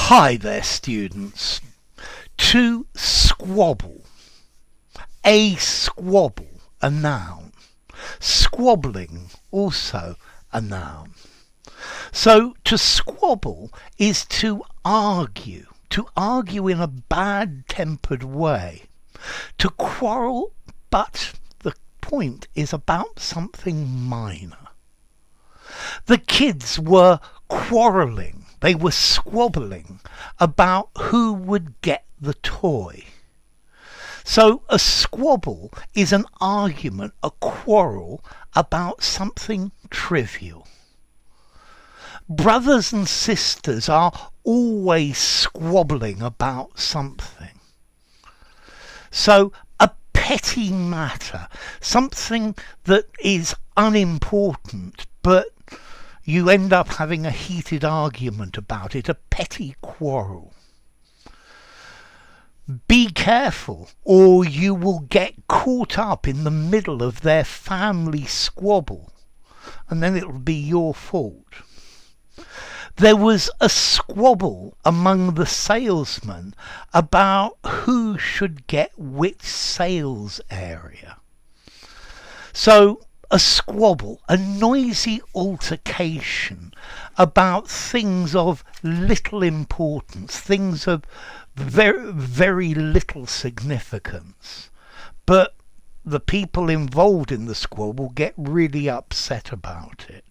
Hi there, students. To squabble. A squabble, a noun. Squabbling, also a noun. So to squabble is to argue in a bad-tempered way, to quarrel, but the point is about something minor. The kids were quarrelling. They were squabbling about who would get the toy. So a squabble is an argument, a quarrel about something trivial. Brothers and sisters are always squabbling about something. So a petty matter, something that is unimportant, but you end up having a heated argument about it, a petty quarrel. Be careful, or you will get caught up in the middle of their family squabble, and then it'll be your fault. There was a squabble among the salesmen about who should get which sales area. So a squabble, a noisy altercation about things of little importance, things of very, very little significance. But the people involved in the squabble get really upset about it.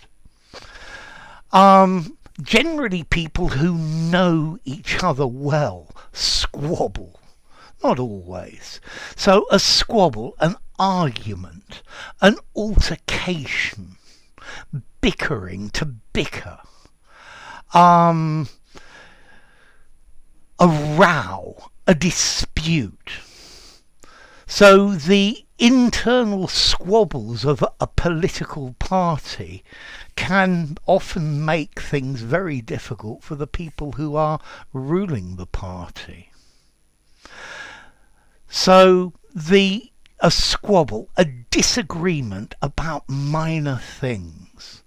Generally, people who know each other well squabble. Not always. So a squabble, an argument, an altercation, bickering, to bicker, a row, a dispute. So the internal squabbles of a political party can often make things very difficult for the people who are ruling the party. So a squabble, a disagreement about minor things.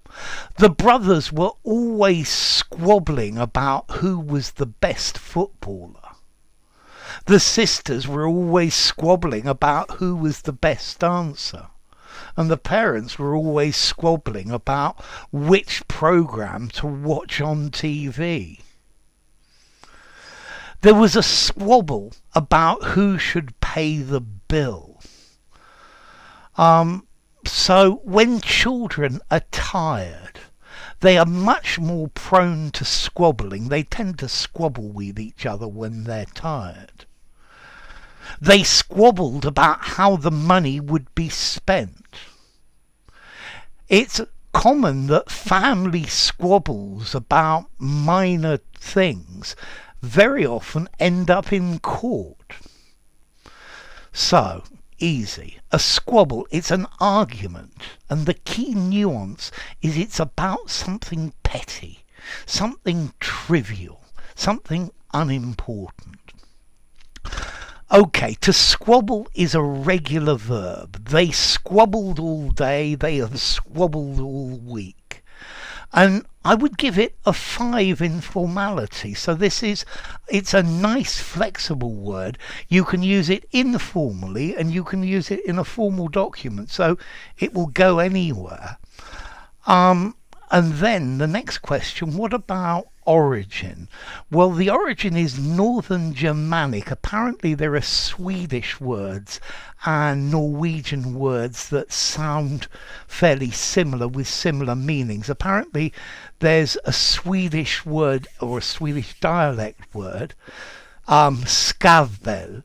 The brothers were always squabbling about who was the best footballer. The sisters were always squabbling about who was the best dancer. And the parents were always squabbling about which programme to watch on TV. There was a squabble about who should pay the bill. So when children are tired, they are much more prone to squabbling. They tend to squabble with each other when they're tired. They squabbled about how the money would be spent. It's common that family squabbles about minor things very often end up in court. So, easy. A squabble, it's an argument, and the key nuance is it's about something petty, something trivial, something unimportant. Okay, to squabble is a regular verb. They squabbled all day, they have squabbled all week. And I would give it a 5 in formality. So it's a nice flexible word. You can use it informally and you can use it in a formal document. So it will go anywhere. And then the next question, what about origin? Well, the origin is Northern Germanic. Apparently there are Swedish words and Norwegian words that sound fairly similar with similar meanings. Apparently there's a Swedish word or a Swedish dialect word, Squabble,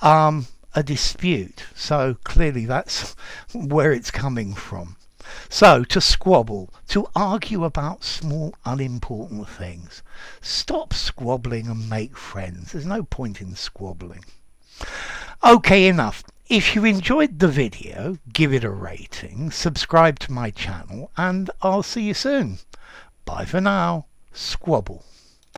a dispute. So clearly that's where it's coming from. So, to squabble, to argue about small, unimportant things. Stop squabbling and make friends. There's no point in squabbling. Okay, enough. If you enjoyed the video, give it a rating, subscribe to my channel, and I'll see you soon. Bye for now. Squabble.